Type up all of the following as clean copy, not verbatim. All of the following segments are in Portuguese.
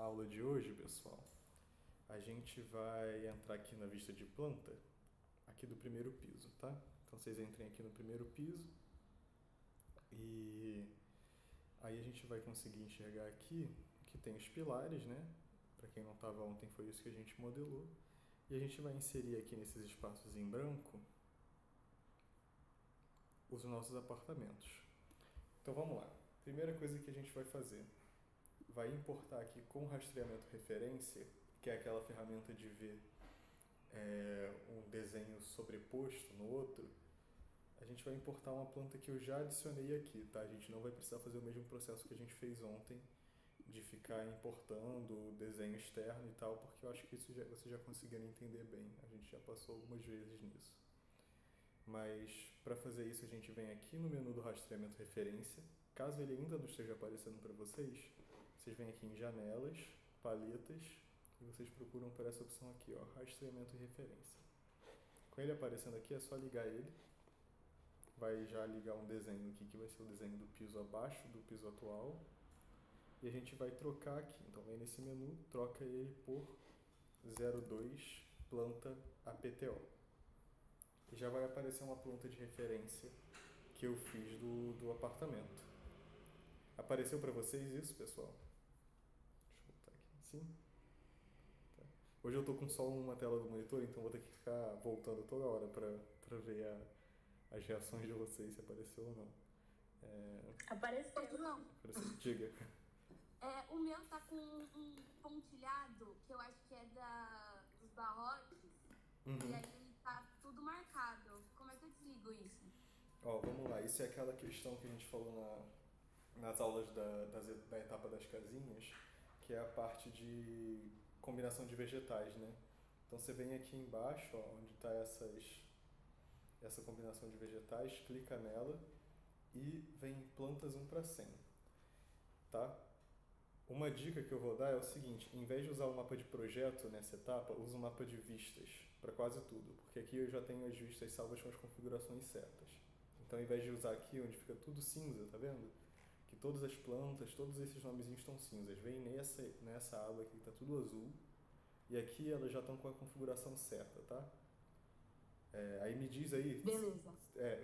aula de hoje, pessoal, a gente vai entrar aqui na vista de planta, aqui do primeiro piso, tá? Então vocês entrem aqui no primeiro piso e aí a gente vai conseguir enxergar aqui que tem os pilares, né? Para quem não estava ontem, foi isso que a gente modelou. E a gente vai inserir aqui nesses espaços em branco os nossos apartamentos. Então vamos lá. Primeira coisa que a gente vai fazer, vai importar aqui com rastreamento referência, que é aquela ferramenta de ver um desenho sobreposto no outro. A gente vai importar uma planta que eu já adicionei aqui, tá? A gente não vai precisar fazer o mesmo processo que a gente fez ontem, de ficar importando o desenho externo e tal, porque eu acho que isso vocês já conseguiram entender bem. A gente já passou algumas vezes nisso. Mas para fazer isso a gente vem aqui no menu do rastreamento referência. Caso ele ainda não esteja aparecendo para vocês, vocês vêm aqui em janelas, paletas e vocês procuram por essa opção aqui, ó, rastreamento e referência. Com ele aparecendo aqui é só ligar ele. Vai já ligar um desenho aqui que vai ser o desenho do piso abaixo do piso atual. E a gente vai trocar aqui. Então vem nesse menu, troca ele por 02 planta APTO. E já vai aparecer uma planta de referência que eu fiz do apartamento. Apareceu para vocês isso, pessoal? Deixa eu botar aqui. Sim? Tá. Hoje eu tô com só uma tela do monitor, então vou ter que ficar voltando toda hora para ver as reações de vocês, se apareceu ou não. Apareceu. Não. Apareceu. Diga. O meu tá com um pontilhado, que eu acho que é dos barrotes, e aí ele tá tudo marcado. Como é que eu desligo isso? Ó, vamos lá. Isso é aquela questão que a gente falou nas aulas da etapa das casinhas, que é a parte de combinação de vegetais, né? Então você vem aqui embaixo, ó, onde está essa combinação de vegetais, clica nela e vem plantas 1 para 100, tá? Uma dica que eu vou dar é o seguinte, em vez de usar o mapa de projeto nessa etapa, usa o mapa de vistas para quase tudo, porque aqui eu já tenho as vistas salvas com as configurações certas. Então, em vez de usar aqui onde fica tudo cinza, tá vendo? Que todas as plantas, todos esses nomezinhos estão cinzas. Vem nessa aba aqui que está tudo azul, e aqui elas já estão com a configuração certa, tá? Aí me diz aí... Beleza.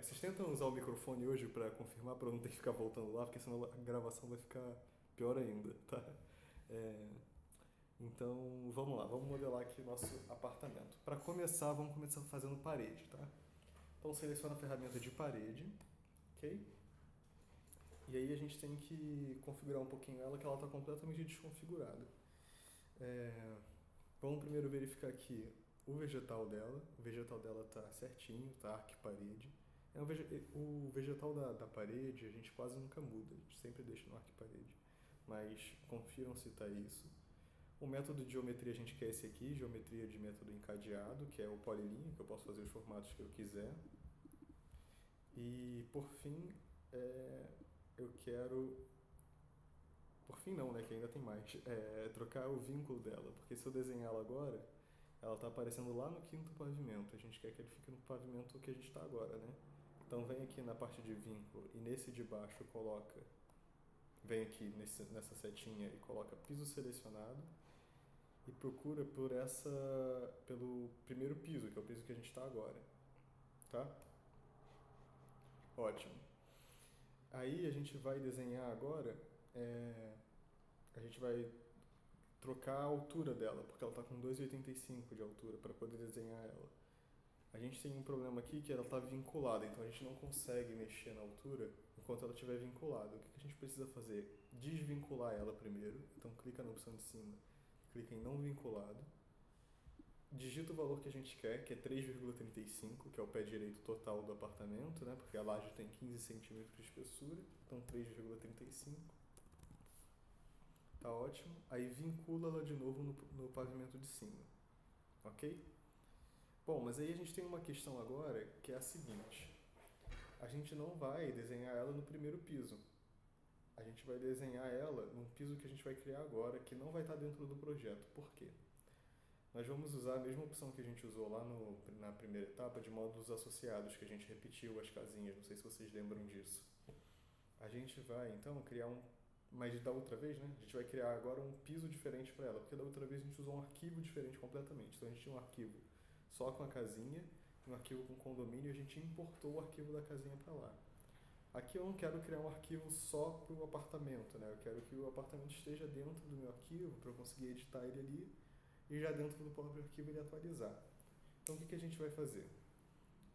Vocês tentam usar o microfone hoje para confirmar, para eu não ter que ficar voltando lá, porque senão a gravação vai ficar pior ainda, tá? Então, vamos lá, vamos modelar aqui o nosso apartamento. Para começar, vamos começar fazendo parede, tá? Então, seleciona a ferramenta de parede, ok? E aí a gente tem que configurar um pouquinho ela, que ela está completamente desconfigurada. Vamos primeiro verificar aqui o vegetal dela. O vegetal dela está certinho, tá? Arquiparede. O vegetal da parede a gente quase nunca muda, a gente sempre deixa no arquiparede. Mas confiram se está isso. O método de geometria a gente quer esse aqui, geometria de método encadeado, que é o polilinha, que eu posso fazer os formatos que eu quiser. E por fim, eu quero... Por fim não, né, que ainda tem mais. Trocar o vínculo dela, porque se eu desenhar ela agora, ela está aparecendo lá no quinto pavimento. A gente quer que ele fique no pavimento que a gente está agora, né? Então vem aqui na parte de vínculo e nesse de baixo vem aqui nessa setinha e coloca piso selecionado e procura pelo primeiro piso, que é o piso que a gente está agora, tá? Ótimo. Aí a gente vai desenhar agora, a gente vai trocar a altura dela, porque ela está com 2,85 de altura para poder desenhar ela. A gente tem um problema aqui que ela está vinculada, então a gente não consegue mexer na altura enquanto ela estiver vinculada. O que a gente precisa fazer? Desvincular ela primeiro, então clica na opção de cima, clica em não vinculado, digita o valor que a gente quer, que é 3,35, que é o pé direito total do apartamento, né? Porque a laje tem 15 centímetros de espessura, então 3,35. Tá ótimo. Aí vincula ela de novo no pavimento de cima, ok? Bom, mas aí a gente tem uma questão agora que é a seguinte. A gente não vai desenhar ela no primeiro piso. A gente vai desenhar ela num piso que a gente vai criar agora, que não vai estar dentro do projeto. Por quê? Nós vamos usar a mesma opção que a gente usou lá na primeira etapa de módulos associados, que a gente repetiu as casinhas, não sei se vocês lembram disso. A gente vai, então, criar Mas da outra vez, né, a gente vai criar agora um piso diferente para ela, porque da outra vez a gente usou um arquivo diferente completamente. Então a gente tinha um arquivo só com a casinha, um arquivo com condomínio, e a gente importou o arquivo da casinha para lá. Aqui eu não quero criar um arquivo só para o apartamento, né? Eu quero que o apartamento esteja dentro do meu arquivo para eu conseguir editar ele ali e já dentro do próprio arquivo ele atualizar. Então o que a gente vai fazer?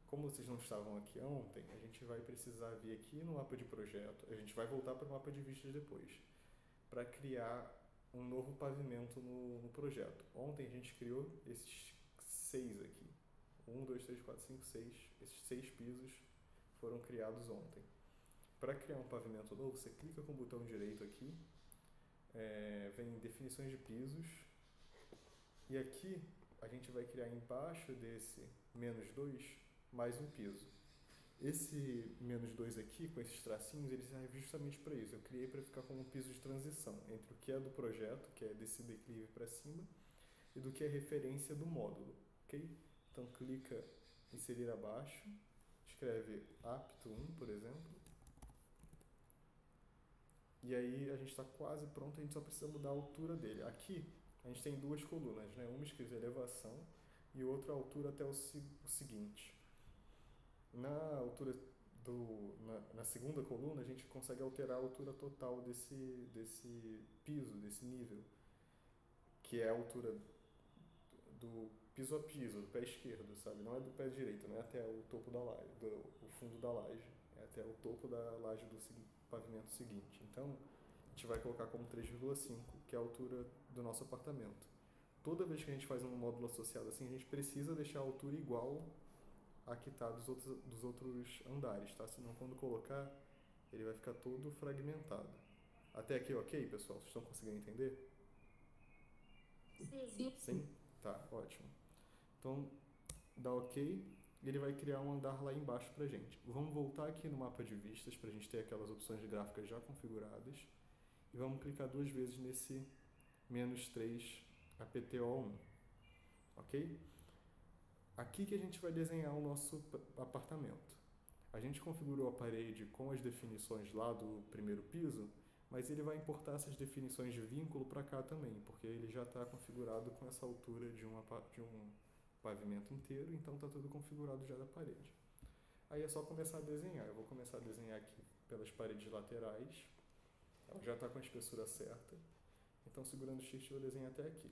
Como vocês não estavam aqui ontem, a gente vai precisar vir aqui no mapa de projeto, a gente vai voltar para o mapa de vistas depois, para criar um novo pavimento no projeto. Ontem a gente criou esses 6 aqui. 1, 2, 3, 4, 5, 6. Esses 6 pisos foram criados ontem. Para criar um pavimento novo, você clica com o botão direito aqui, vem em definições de pisos, e aqui a gente vai criar embaixo desse -2 mais um piso. Esse -2 aqui, com esses tracinhos, ele serve justamente para isso. Eu criei para ficar como um piso de transição entre o que é do projeto, que é desse declive para cima, e do que é referência do módulo, ok? Então clica em inserir abaixo, escreve apto 1, por exemplo, e aí a gente está quase pronto, a gente só precisa mudar a altura dele. Aqui a gente tem 2 colunas, né? Uma escrita elevação e outra altura até o seguinte. Na altura na segunda coluna a gente consegue alterar a altura total desse piso, desse nível, que é a altura do piso a piso, do pé esquerdo, sabe? Não é do pé direito, não é até o topo da laje, o fundo da laje, é até o topo da laje do pavimento seguinte. Então, a gente vai colocar como 3,5, que é a altura do nosso apartamento. Toda vez que a gente faz um módulo associado assim, a gente precisa deixar a altura igual a que está dos outros andares, tá? Senão, quando colocar, ele vai ficar todo fragmentado. Até aqui, ok, pessoal? Vocês estão conseguindo entender? Sim. Sim? Tá, ótimo. Então, dá ok, e ele vai criar um andar lá embaixo pra gente. Vamos voltar aqui no mapa de vistas pra gente ter aquelas opções gráficas já configuradas. E vamos clicar 2 vezes nesse -3 APTO1, ok? Aqui que a gente vai desenhar o nosso apartamento. A gente configurou a parede com as definições lá do primeiro piso, mas ele vai importar essas definições de vínculo para cá também, porque ele já está configurado com essa altura de um pavimento inteiro, então está tudo configurado já da parede. Aí é só começar a desenhar. Eu vou começar a desenhar aqui pelas paredes laterais. Ela já está com a espessura certa. Então, segurando o Shift, eu vou desenhar até aqui.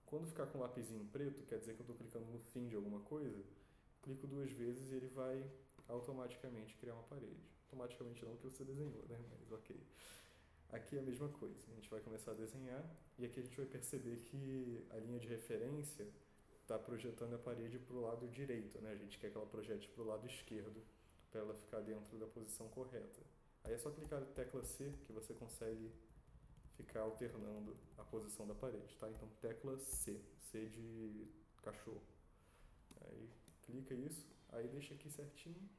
Quando ficar com o lapisinho preto, quer dizer que eu estou clicando no fim de alguma coisa, clico 2 vezes e ele vai automaticamente criar uma parede. Automaticamente não, que você desenhou, né? Mas ok. Aqui é a mesma coisa. A gente vai começar a desenhar e aqui a gente vai perceber que a linha de referência está projetando a parede para o lado direito, né? A gente quer que ela projete para o lado esquerdo, para ela ficar dentro da posição correta. Aí é só clicar na tecla C que você consegue ficar alternando a posição da parede, tá? Então, tecla C, C de cachorro. Aí, clica isso, aí deixa aqui certinho.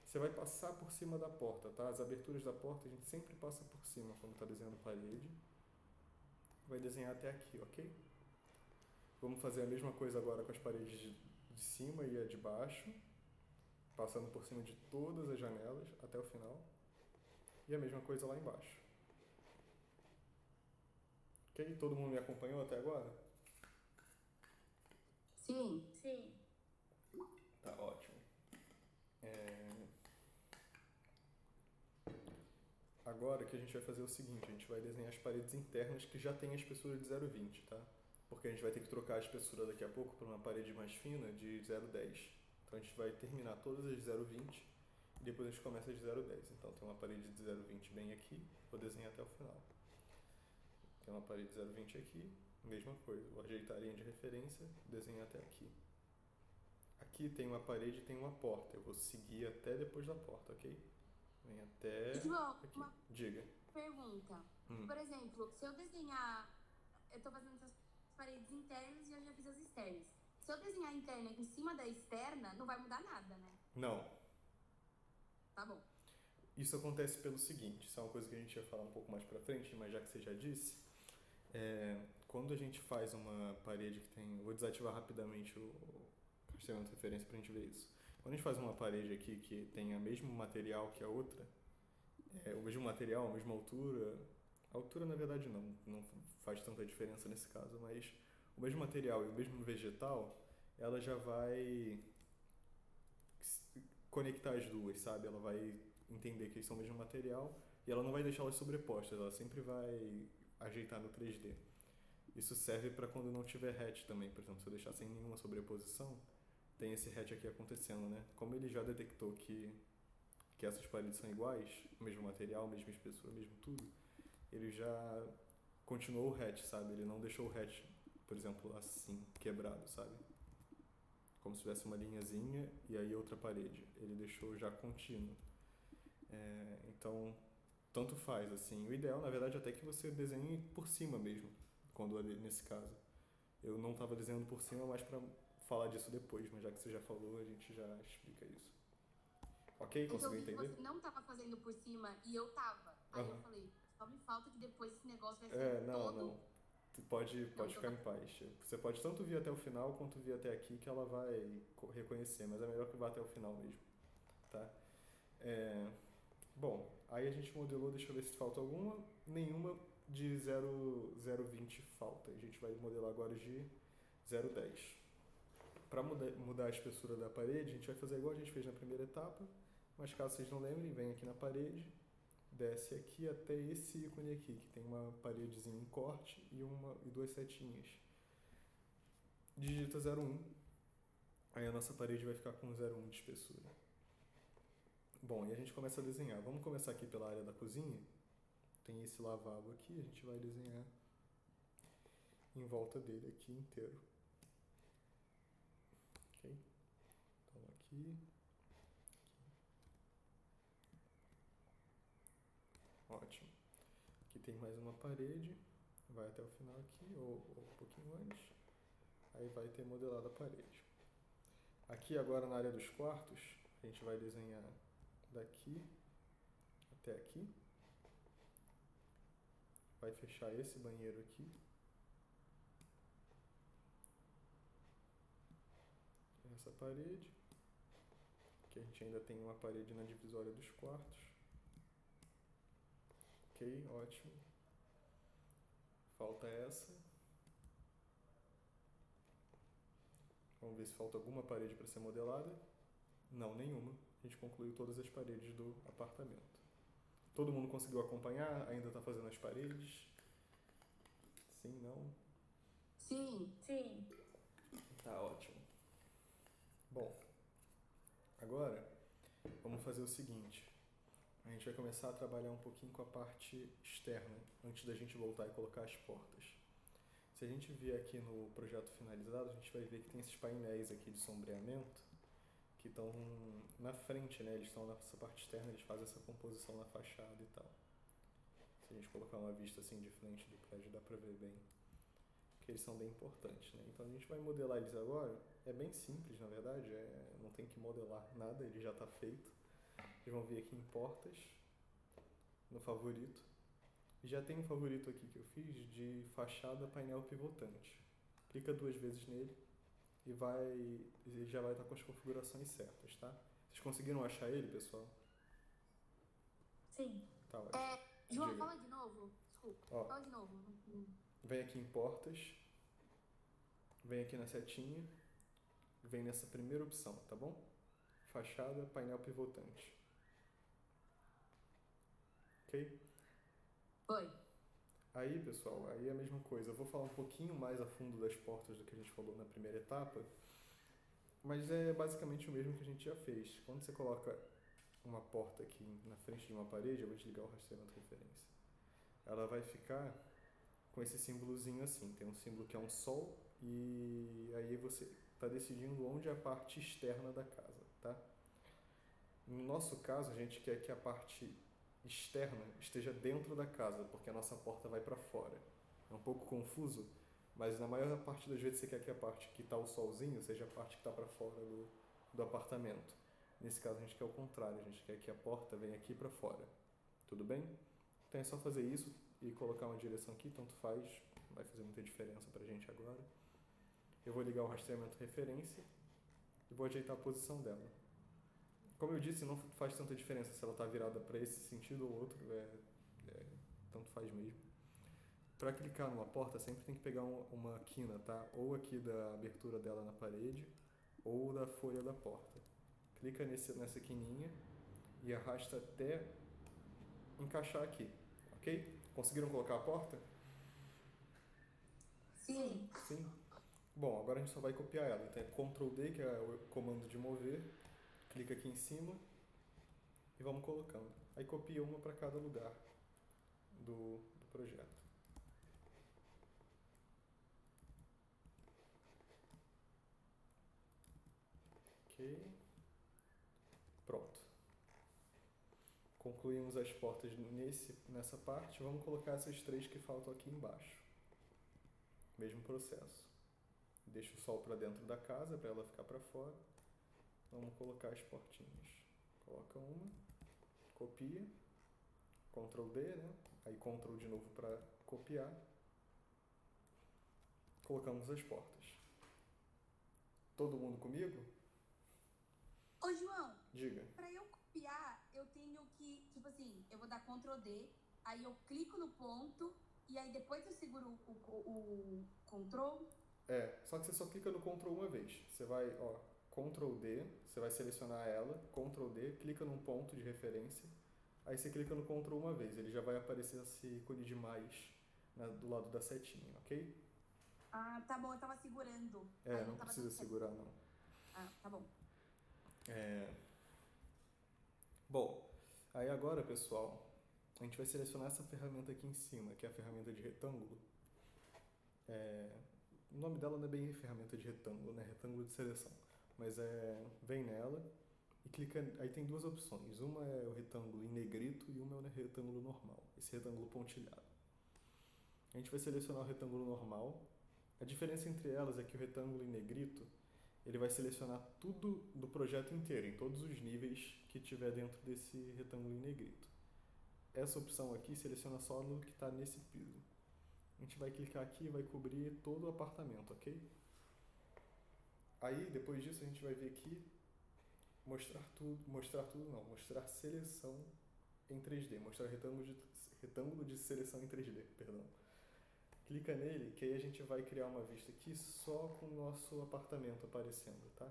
Você vai passar por cima da porta, tá? As aberturas da porta a gente sempre passa por cima quando está desenhando parede. Vai desenhar até aqui, ok? Vamos fazer a mesma coisa agora com as paredes de cima e a de baixo, passando por cima de todas as janelas até o final. E a mesma coisa lá embaixo. Ok? Todo mundo me acompanhou até agora? Sim. Tá ótimo. Agora que a gente vai fazer o seguinte, a gente vai desenhar as paredes internas que já tem a espessura de 0,20, tá? Porque a gente vai ter que trocar a espessura daqui a pouco para uma parede mais fina de 0,10. Então a gente vai terminar todas as de 0,20 e depois a gente começa de 0,10. Então tem uma parede de 0,20 bem aqui, vou desenhar até o final. Tem uma parede de 0,20 aqui, mesma coisa, vou ajeitar a linha de referência, desenhar até aqui. Aqui tem uma parede e tem uma porta, eu vou seguir até depois da porta, ok? Vem até João, aqui. uma Diga. pergunta. Por exemplo, se eu desenhar... Eu tô fazendo essas paredes internas e eu já fiz as externas. Se eu desenhar a interna em cima da externa, não vai mudar nada, né? Não. Tá bom. Isso acontece pelo seguinte, isso é uma coisa que a gente ia falar um pouco mais pra frente, mas já que você já disse, quando a gente faz uma parede que tem... Vou desativar rapidamente o rastreamento de referência pra gente ver isso. Quando a gente faz uma parede aqui que tem o mesmo material que a outra, o mesmo material, a mesma altura, A altura, na verdade, não faz tanta diferença nesse caso, mas o mesmo material e o mesmo vegetal, ela já vai conectar as duas, sabe? Ela vai entender que eles são o mesmo material e ela não vai deixar elas sobrepostas, ela sempre vai ajeitar no 3D. Isso serve para quando não tiver hatch também, por exemplo, se eu deixar sem nenhuma sobreposição, tem esse hatch aqui acontecendo, né? Como ele já detectou que essas paredes são iguais, o mesmo material, mesma espessura, mesmo tudo, ele já continuou o hatch, sabe? Ele não deixou o hatch, por exemplo, assim, quebrado, sabe? Como se tivesse uma linhazinha e aí outra parede. Ele deixou já contínuo. Então, tanto faz, assim. O ideal, na verdade, até que você desenhe por cima mesmo, quando nesse caso. Eu não estava desenhando por cima, mas para falar disso depois, mas já que você já falou, a gente já explica isso. Ok? Conseguiu entender? Eu vi que você não tava fazendo por cima e eu tava. Aí eu falei, só me falta que depois esse negócio vai ser todo... Não. Tu pode ficar em paz. Você pode tanto vir até o final quanto vir até aqui que ela vai reconhecer, mas é melhor que vá até o final mesmo, tá? Bom, aí a gente modelou, deixa eu ver se falta alguma. Nenhuma de 0,20 falta. A gente vai modelar agora de 0,10. Para mudar a espessura da parede, a gente vai fazer igual a gente fez na primeira etapa, mas caso vocês não lembrem, vem aqui na parede, desce aqui até esse ícone aqui, que tem uma paredezinha em corte e duas setinhas. Digita 0,1, aí a nossa parede vai ficar com 0,1 de espessura. Bom, e a gente começa a desenhar. Vamos começar aqui pela área da cozinha. Tem esse lavabo aqui, a gente vai desenhar em volta dele aqui inteiro. Ok? Então aqui. Ótimo. Aqui tem mais uma parede, vai até o final aqui, ou um pouquinho antes. Aí vai ter modelado a parede. Aqui agora na área dos quartos, a gente vai desenhar daqui até aqui. Vai fechar esse banheiro aqui. Essa parede. Aqui a gente ainda tem uma parede na divisória dos quartos. Ok, ótimo. Falta essa. Vamos ver se falta alguma parede para ser modelada. Não, nenhuma. A gente concluiu todas as paredes do apartamento. Todo mundo conseguiu acompanhar? Ainda está fazendo as paredes? Sim, não? Sim. Tá ótimo. Bom, agora vamos fazer o seguinte. A gente vai começar a trabalhar um pouquinho com a parte externa, antes da gente voltar e colocar as portas. Se a gente vier aqui no projeto finalizado, a gente vai ver que tem esses painéis aqui de sombreamento que estão na frente, né? Eles estão nessa parte externa, eles fazem essa composição na fachada e tal. Se a gente colocar uma vista assim de frente do prédio, dá pra ver bem que eles são bem importantes, né? Então a gente vai modelar eles agora. É bem simples, na verdade, não tem que modelar nada, ele já está feito. Vocês vão vir aqui em portas, no favorito. E já tem um favorito aqui que eu fiz de fachada painel pivotante. Clica 2 vezes nele e ele já vai estar com as configurações certas, tá? Vocês conseguiram achar ele, pessoal? Sim. Tá ótimo. João, Diga. fala de novo. Desculpa, fala de novo. Vem aqui em portas, vem aqui na setinha, vem nessa primeira opção, tá bom? Fachada, painel pivotante. Ok? Oi. Aí, pessoal, aí é a mesma coisa. Eu vou falar um pouquinho mais a fundo das portas do que a gente falou na primeira etapa, mas é basicamente o mesmo que a gente já fez. Quando você coloca uma porta aqui na frente de uma parede, eu vou desligar o rastreamento de referência. Ela vai ficar com esse símbolozinho assim. Tem um símbolo que é um sol e aí você está decidindo onde é a parte externa da casa, tá? No nosso caso, a gente quer que a parte externa esteja dentro da casa, porque a nossa porta vai para fora. É um pouco confuso, mas na maior parte das vezes você quer que a parte que está o solzinho seja a parte que está para fora do apartamento. Nesse caso a gente quer o contrário, a gente quer que a porta venha aqui para fora. Tudo bem? Então é só fazer isso e colocar uma direção aqui, tanto faz, não vai fazer muita diferença pra gente agora. Eu vou ligar o rastreamento referência e vou ajeitar a posição dela. Como eu disse, não faz tanta diferença se ela está virada para esse sentido ou outro, tanto faz mesmo. Para clicar numa porta, sempre tem que pegar uma quina, tá? Ou aqui da abertura dela na parede, ou da folha da porta. Clica nessa quininha e arrasta até encaixar aqui, ok? Conseguiram colocar a porta? Sim. Sim? Bom, agora a gente só vai copiar ela. Então é Ctrl D, que é o comando de mover. Clica aqui em cima e vamos colocando. Aí copia uma para cada lugar do projeto. Ok. Pronto. Concluímos as portas nessa parte. Vamos colocar essas 3 que faltam aqui embaixo. Mesmo processo. Deixa o sol para dentro da casa, para ela ficar para fora. Vamos colocar as portinhas. Coloca uma, copia, Ctrl D, né? Aí Ctrl de novo para copiar. Colocamos as portas. Todo mundo comigo? Ô, João. Diga. Para eu copiar, eu tenho que, tipo assim, eu vou dar Ctrl D, aí eu clico no ponto, e aí depois eu seguro o Ctrl. Só que você só clica no Ctrl uma vez. Você vai, Ctrl D, você vai selecionar ela, Ctrl D, clica num ponto de referência, aí você clica no Ctrl uma vez, ele já vai aparecer esse ícone de mais do lado da setinha, ok? Ah, tá bom, eu tava segurando. Não precisa segurar não. Ah, tá bom. Bom, aí agora, pessoal, a gente vai selecionar essa ferramenta aqui em cima, que é a ferramenta de retângulo. O nome dela não é bem ferramenta de retângulo, né? Retângulo de seleção. Mas vem nela e clica. Aí tem 2 opções. Uma é o retângulo em negrito e uma é o retângulo normal. Esse retângulo pontilhado. A gente vai selecionar o retângulo normal. A diferença entre elas é que o retângulo em negrito ele vai selecionar tudo do projeto inteiro, em todos os níveis que tiver dentro desse retângulo em negrito. Essa opção aqui seleciona só no que está nesse piso. A gente vai clicar aqui e vai cobrir todo o apartamento, ok? Aí, depois disso, a gente vai vir aqui, mostrar seleção em 3D, mostrar retângulo de seleção em 3D, perdão. Clica nele, que aí a gente vai criar uma vista aqui só com o nosso apartamento aparecendo, tá?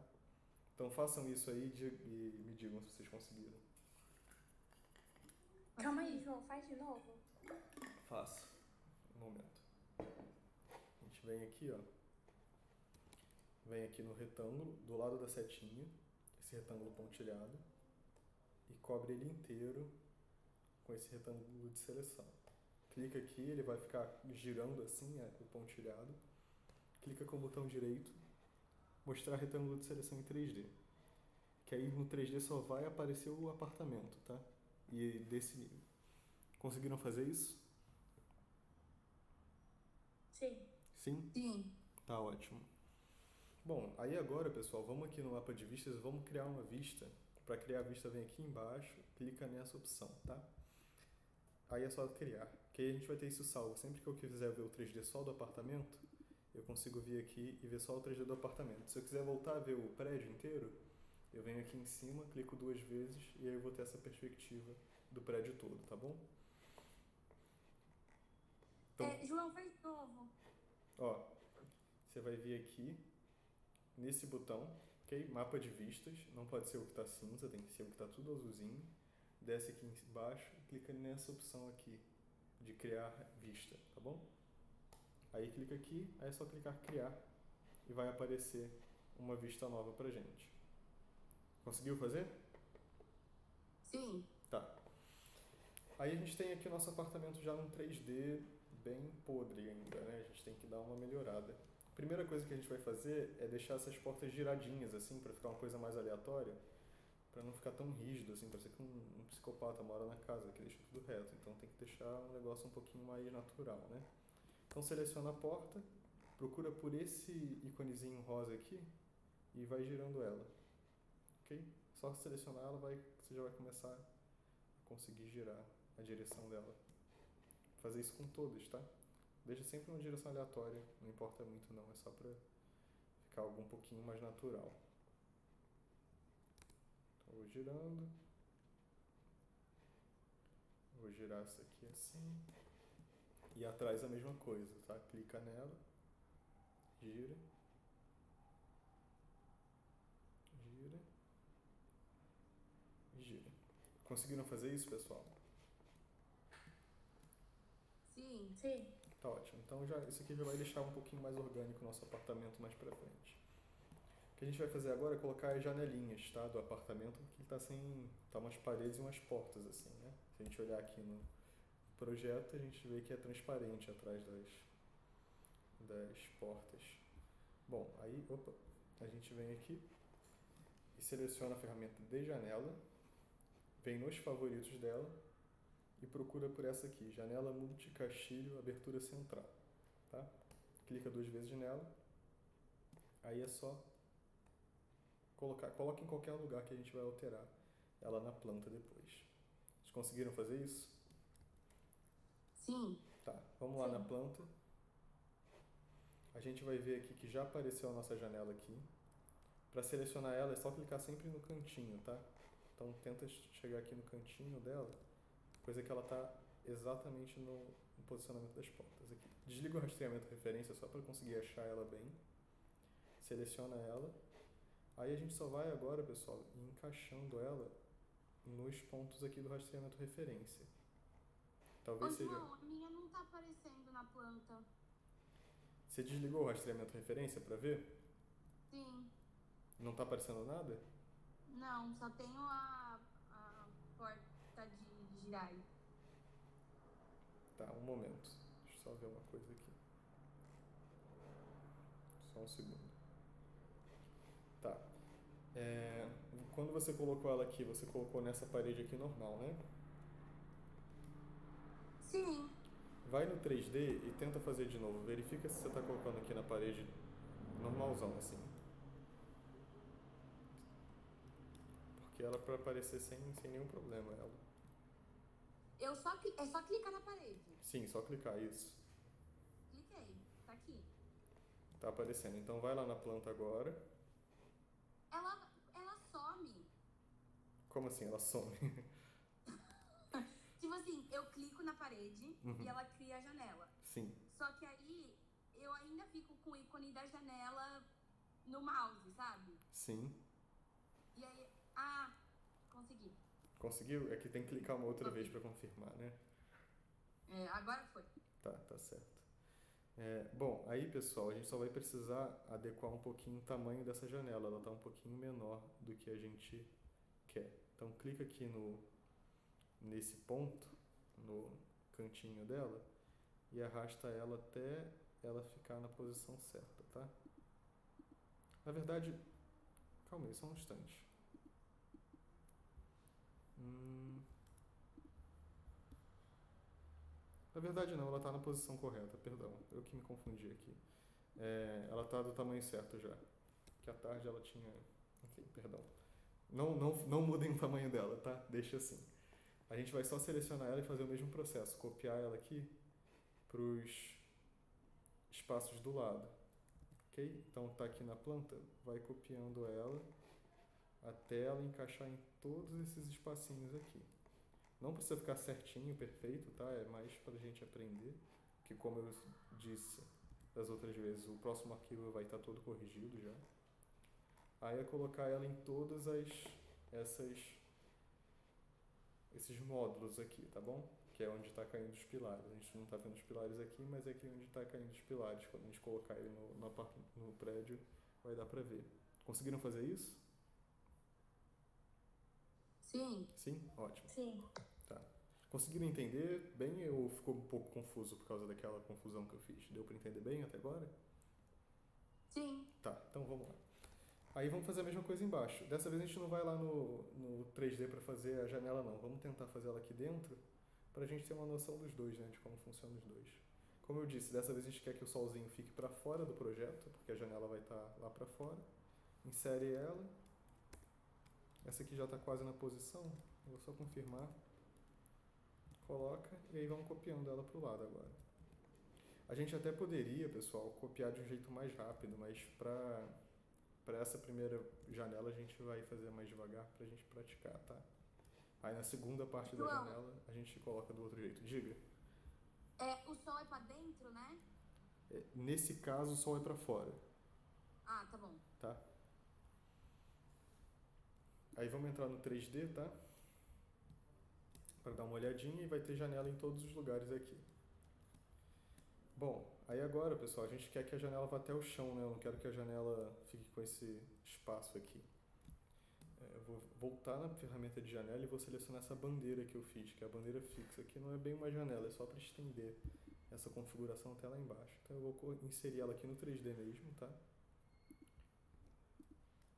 Então façam isso aí e me digam se vocês conseguiram. Calma aí, João, faz de novo. Faço. Um momento. A gente vem aqui, Vem aqui no retângulo, do lado da setinha, esse retângulo pontilhado, e cobre ele inteiro com esse retângulo de seleção. Clica aqui, ele vai ficar girando assim, o pontilhado. Clica com o botão direito, mostrar retângulo de seleção em 3D. Que aí no 3D só vai aparecer o apartamento, tá? E desse nível. Conseguiram fazer isso? Sim. Sim? Sim. Tá ótimo. Bom, aí agora, pessoal, vamos aqui no mapa de vistas, vamos criar uma vista. Para criar a vista, vem aqui embaixo, clica nessa opção, tá? Aí é só criar, que aí a gente vai ter isso salvo. Sempre que eu quiser ver o 3D só do apartamento, eu consigo vir aqui e ver só o 3D do apartamento. Se eu quiser voltar a ver o prédio inteiro, eu venho aqui em cima, clico 2 vezes e aí eu vou ter essa perspectiva do prédio todo, tá bom? Então, João, faz de novo. Você vai vir aqui, nesse botão, ok? Mapa de vistas, não pode ser o que está cinza, tem que ser o que está tudo azulzinho. Desce aqui embaixo e clica nessa opção aqui, de criar vista, tá bom? Aí clica aqui, aí é só clicar criar e vai aparecer uma vista nova pra gente. Conseguiu fazer? Sim. Tá. Aí a gente tem aqui o nosso apartamento já num 3D bem podre ainda, né? A gente tem que dar uma melhorada. A primeira coisa que a gente vai fazer é deixar essas portas giradinhas assim, pra ficar uma coisa mais aleatória, pra não ficar tão rígido assim, parece que um psicopata mora na casa, que deixa tudo reto. Então tem que deixar um negócio um pouquinho mais natural, né? Então seleciona a porta, procura por esse íconezinho rosa aqui e vai girando ela, ok? Só selecionar ela, você já vai começar a conseguir girar a direção dela. Fazer isso com todas, tá? Deixa sempre uma direção aleatória, não importa muito não, é só pra ficar algo um pouquinho mais natural. Então vou girando. Vou girar essa aqui assim. E atrás a mesma coisa, tá? Clica nela, gira, gira e gira. Conseguiram fazer isso, pessoal? Sim. Sim. Tá ótimo. Então isso aqui já vai deixar um pouquinho mais orgânico o nosso apartamento mais pra frente. O que a gente vai fazer agora é colocar as janelinhas, tá, do apartamento, porque tá umas paredes e umas portas assim, né? Se a gente olhar aqui no projeto, a gente vê que é transparente atrás das portas. Bom, aí, a gente vem aqui e seleciona a ferramenta de janela, vem nos favoritos dela e procura por essa aqui, janela multicastilho, abertura central, tá? Clica 2 vezes nela, aí é só coloca em qualquer lugar que a gente vai alterar ela na planta depois. Vocês conseguiram fazer isso? Sim. Tá, vamos lá na planta. A gente vai ver aqui que já apareceu a nossa janela aqui. Para selecionar ela é só clicar sempre no cantinho, tá? Então tenta chegar aqui no cantinho dela, coisa que ela está exatamente no posicionamento das portas aqui. Desliga o rastreamento referência só para conseguir achar ela bem. Seleciona ela. Aí a gente só vai agora, pessoal, encaixando ela nos pontos aqui do rastreamento referência. Talvez seja... João, a minha não tá aparecendo na planta. Você desligou o rastreamento referência para ver? Sim. Não tá aparecendo nada? Não, só tenho a porta de girar. Tá, um momento. Deixa eu só ver uma coisa aqui. Só um segundo. Tá. Quando você colocou ela aqui, você colocou nessa parede aqui normal, né? Sim. Vai no 3D e tenta fazer de novo. Verifica se você está colocando aqui na parede normalzão, assim. Porque ela para aparecer sem nenhum problema, ela. É só clicar na parede. Sim, só clicar, isso. Cliquei, tá aqui. Tá aparecendo. Então vai lá na planta agora. Ela some. Como assim? Ela some? Tipo assim, eu clico na parede e ela cria a janela. Sim. Só que aí eu ainda fico com o ícone da janela no mouse, sabe? Sim. E aí, consegui. Conseguiu? É que tem que clicar uma outra vez para confirmar, né? Agora foi. Tá certo. Bom, aí pessoal, a gente só vai precisar adequar um pouquinho o tamanho dessa janela. Ela está um pouquinho menor do que a gente quer. Então clica aqui nesse ponto, no cantinho dela, e arrasta ela até ela ficar na posição certa, tá? Na verdade, calma aí, só um instante. Na verdade não, ela está na posição correta, perdão, eu que me confundi aqui. Ela está do tamanho certo já. Que à tarde ela tinha... Enfim, perdão. Não mudem o tamanho dela, tá? Deixa assim. A gente vai só selecionar ela e fazer o mesmo processo. Copiar ela aqui para os espaços do lado. Ok? Então tá aqui na planta, vai copiando ela até ela encaixar em todos esses espacinhos aqui. Não precisa ficar certinho, perfeito, tá? É mais pra gente aprender, que como eu disse das outras vezes, o próximo arquivo vai estar todo corrigido já. Aí é colocar ela em todas esses módulos aqui, tá bom? Que é onde está caindo os pilares. A gente não está vendo os pilares aqui, mas é aqui onde está caindo os pilares. Quando a gente colocar ele no prédio, vai dar pra ver. Conseguiram fazer isso? Sim. Sim? Ótimo. Sim. Tá. Conseguiram entender bem ou ficou um pouco confuso por causa daquela confusão que eu fiz? Deu para entender bem até agora? Sim. Tá, então vamos lá. Aí vamos fazer a mesma coisa embaixo. Dessa vez a gente não vai lá no 3D para fazer a janela não. Vamos tentar fazer ela aqui dentro para a gente ter uma noção dos dois, né? De como funcionam os dois. Como eu disse, dessa vez a gente quer que o solzinho fique para fora do projeto, porque a janela vai estar lá para fora. Insere ela. Essa aqui já está quase na posição. Eu vou só confirmar. Coloca e aí vamos copiando ela para o lado agora. A gente até poderia, pessoal, copiar de um jeito mais rápido, mas para essa primeira janela a gente vai fazer mais devagar para a gente praticar, tá? Aí na segunda parte da janela a gente coloca do outro jeito. Diga. O sol é pra dentro, né? Nesse caso, o sol é para fora, Ah, tá bom. tá? Aí vamos entrar no 3D, tá? Para dar uma olhadinha e vai ter janela em todos os lugares aqui. Bom, aí agora, pessoal, a gente quer que a janela vá até o chão, né? Eu não quero que a janela fique com esse espaço aqui. Eu vou voltar na ferramenta de janela e vou selecionar essa bandeira que eu fiz, que é a bandeira fixa, que não é bem uma janela, é só para estender essa configuração até lá embaixo. Então eu vou inserir ela aqui no 3D mesmo, tá?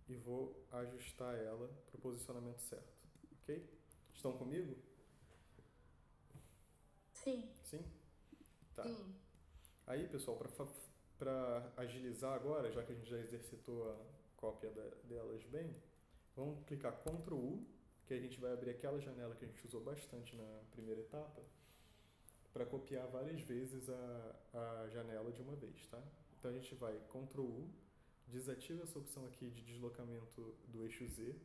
E vou ajustar ela para o posicionamento certo, ok? Estão comigo? Sim. Sim? Tá. Sim. Aí, pessoal, para agilizar agora, já que a gente já exercitou a cópia delas bem, vamos clicar Ctrl U, que a gente vai abrir aquela janela que a gente usou bastante na primeira etapa, para copiar várias vezes a janela de uma vez, tá? Então a gente vai Ctrl U, desativa essa opção aqui de deslocamento do eixo Z,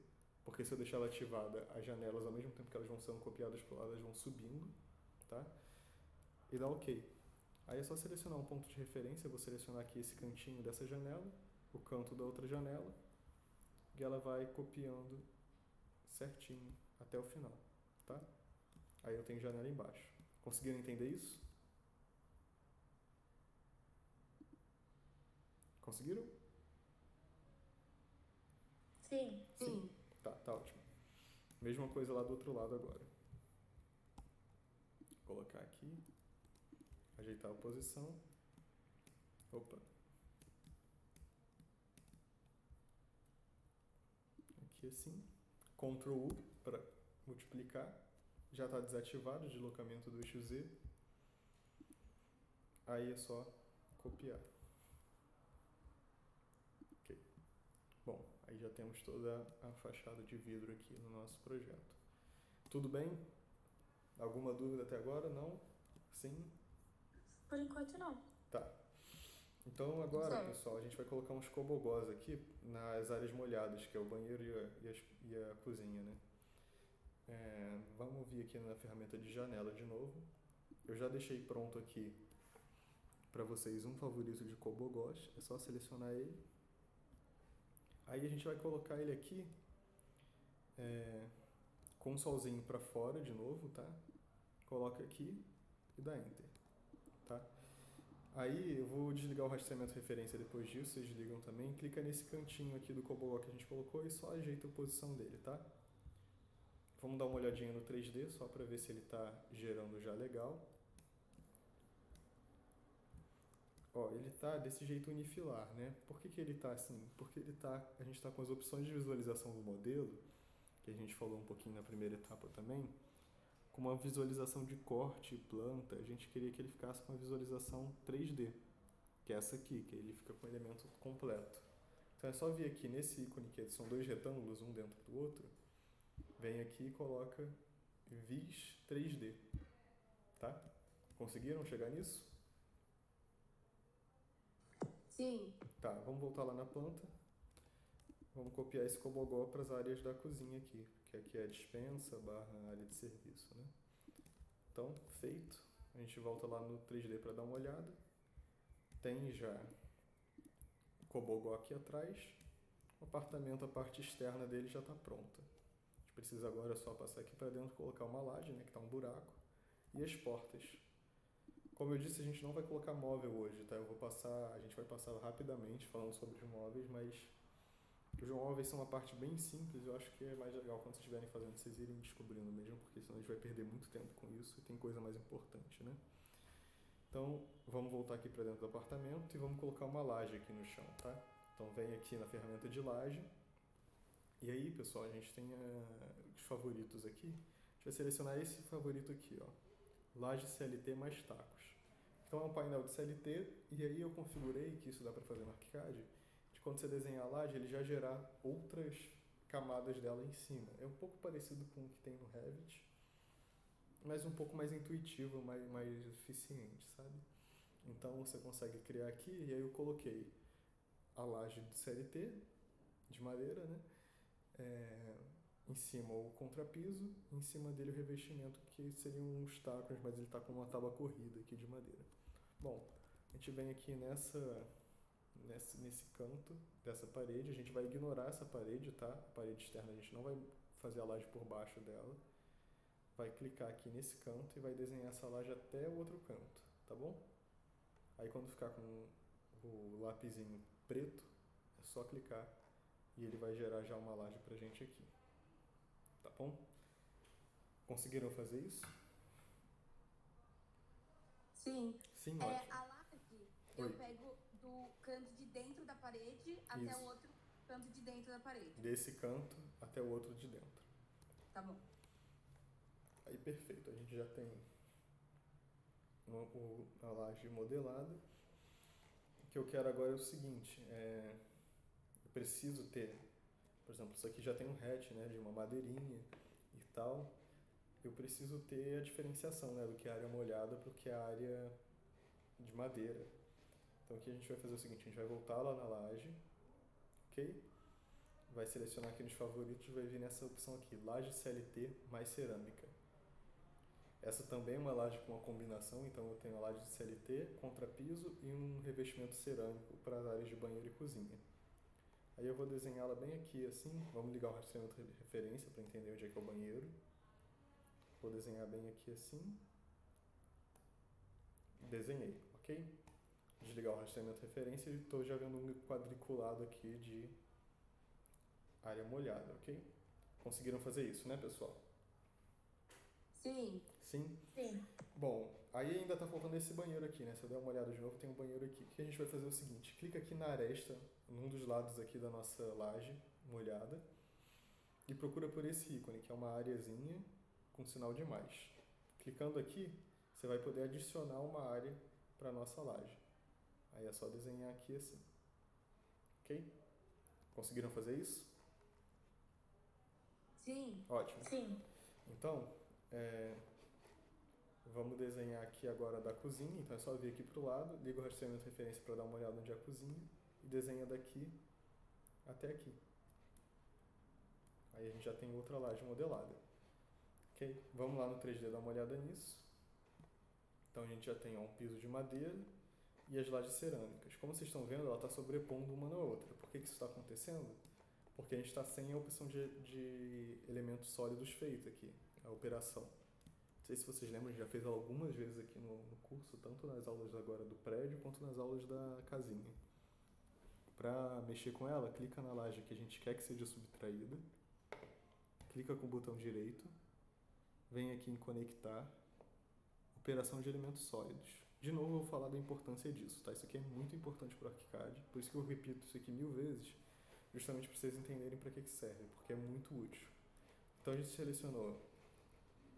porque se eu deixar ela ativada, as janelas, ao mesmo tempo que elas vão sendo copiadas por lá, elas vão subindo, tá? E dá OK. Aí é só selecionar um ponto de referência, eu vou selecionar aqui esse cantinho dessa janela, o canto da outra janela, e ela vai copiando certinho até o final, tá? Aí eu tenho janela embaixo. Conseguiram entender isso? Conseguiram? Sim. Sim. Tá ótimo. Mesma coisa lá do outro lado agora. Vou colocar aqui, ajeitar a posição. Opa. Aqui assim. Ctrl U para multiplicar. Já está desativado o deslocamento do eixo Z. Aí é só copiar. Ok. Bom, aí já temos toda a fachada de vidro aqui no nosso projeto. Tudo bem? Alguma dúvida até agora? Não? Sim? Por enquanto não. Tá. Então agora, Certo. pessoal, a gente vai colocar uns cobogós aqui nas áreas molhadas, que é o banheiro e a cozinha, né? Vamos vir aqui na ferramenta de janela de novo. Eu já deixei pronto aqui para vocês um favorito de cobogós, é só selecionar ele. Aí a gente vai colocar ele aqui com o solzinho para fora de novo, tá? Coloca aqui e dá Enter, tá? Aí eu vou desligar o rastreamento referência depois disso, vocês desligam também. Clica nesse cantinho aqui do cobogó que a gente colocou e só ajeita a posição dele, tá? Vamos dar uma olhadinha no 3D só para ver se ele está gerando já legal. Ó, ele tá desse jeito unifilar, né? Por que ele tá assim? Porque a gente está com as opções de visualização do modelo, que a gente falou um pouquinho na primeira etapa também, com uma visualização de corte e planta. A gente queria que ele ficasse com a visualização 3D, que é essa aqui, que ele fica com o elemento completo. Então é só vir aqui nesse ícone que são dois retângulos, um dentro do outro, vem aqui e coloca Vis 3D, tá? Conseguiram chegar nisso? Sim. Tá, vamos voltar lá na planta. Vamos copiar esse cobogó para as áreas da cozinha aqui, que aqui é a dispensa / área de serviço, né? Então, feito. A gente volta lá no 3D para dar uma olhada. Tem já o cobogó aqui atrás. O apartamento, a parte externa dele já está pronta. A gente precisa agora só passar aqui para dentro, colocar uma laje, né, que está um buraco, e as portas. Como eu disse, a gente não vai colocar móvel hoje, tá? A gente vai passar rapidamente falando sobre os móveis, mas os móveis são uma parte bem simples. Eu acho que é mais legal quando vocês estiverem fazendo, vocês irem descobrindo mesmo, porque senão a gente vai perder muito tempo com isso e tem coisa mais importante, né? Então, vamos voltar aqui para dentro do apartamento e vamos colocar uma laje aqui no chão, tá? Então, vem aqui na ferramenta de laje. E aí, pessoal, a gente tem os favoritos aqui. A gente vai selecionar esse favorito aqui, ó. Laje CLT mais tacos. Então é um painel de CLT e aí eu configurei, que isso dá para fazer no ArchiCAD, de quando você desenhar a laje, ele já gerar outras camadas dela em cima. É um pouco parecido com o que tem no Revit, mas um pouco mais intuitivo, mais eficiente, sabe? Então você consegue criar aqui, e aí eu coloquei a laje de CLT, de madeira, né? Em cima o contrapiso, em cima dele o revestimento, que seriam os tacos, mas ele está com uma tábua corrida aqui de madeira. Bom, a gente vem aqui nesse canto dessa parede, a gente vai ignorar essa parede, tá? A parede externa a gente não vai fazer a laje por baixo dela. Vai clicar aqui nesse canto e vai desenhar essa laje até o outro canto, tá bom? Aí quando ficar com o lapisinho preto, é só clicar e ele vai gerar já uma laje pra gente aqui. Tá bom? Conseguiram fazer isso? Sim. Sim, ótimo. A laje, eu pego do canto de dentro da parede até o outro canto de dentro da parede. Desse canto até o outro de dentro. Tá bom. Aí perfeito, a gente já tem a laje modelada. O que eu quero agora é o seguinte, eu preciso ter, por exemplo, isso aqui já tem um hatch, né, de uma madeirinha e tal. Eu preciso ter a diferenciação, né, do que é a área molhada para o que é a área de madeira. Então aqui a gente vai fazer o seguinte, a gente vai voltar lá na laje, ok? Vai selecionar aqui nos favoritos, vai vir nessa opção aqui, laje CLT mais cerâmica. Essa também é uma laje com uma combinação, então eu tenho a laje de CLT, contrapiso e um revestimento cerâmico para as áreas de banheiro e cozinha. Aí eu vou desenhá-la bem aqui assim, vamos ligar o rastreamento de referência para entender onde é que é o banheiro. Vou desenhar bem aqui assim. Desenhei, ok? Desligar o rastreamento de referência e estou já vendo um quadriculado aqui de área molhada, ok? Conseguiram fazer isso, né, pessoal? Sim. Sim? Sim. Bom, aí ainda está faltando esse banheiro aqui, né? Se eu der uma olhada de novo, tem um banheiro aqui. O que a gente vai fazer é o seguinte, clica aqui na aresta, num dos lados aqui da nossa laje molhada, e procura por esse ícone, que é uma areazinha com sinal de mais. Clicando aqui, você vai poder adicionar uma área para a nossa laje. Aí é só desenhar aqui assim. Ok? Conseguiram fazer isso? Sim. Ótimo. Sim. Então, vamos desenhar aqui agora da cozinha. Então é só vir aqui para o lado, liga o rastreamento de referência para dar uma olhada onde é a cozinha e desenha daqui até aqui. Aí a gente já tem outra laje modelada. Ok? Vamos lá no 3D dar uma olhada nisso. Então a gente já tem um piso de madeira e as lajes cerâmicas. Como vocês estão vendo, ela está sobrepondo uma na outra. Por que isso está acontecendo? Porque a gente está sem a opção de elementos sólidos feita aqui, a operação. Não sei se vocês lembram, a gente já fez algumas vezes aqui no curso, tanto nas aulas agora do prédio, quanto nas aulas da casinha. Para mexer com ela, clica na laje que a gente quer que seja subtraída, clica com o botão direito, vem aqui em conectar, operação de elementos sólidos. De novo, eu vou falar da importância disso, tá? Isso aqui é muito importante para o ArchiCAD, por isso que eu repito isso aqui 1000 vezes, justamente para vocês entenderem para que serve, porque é muito útil. Então a gente selecionou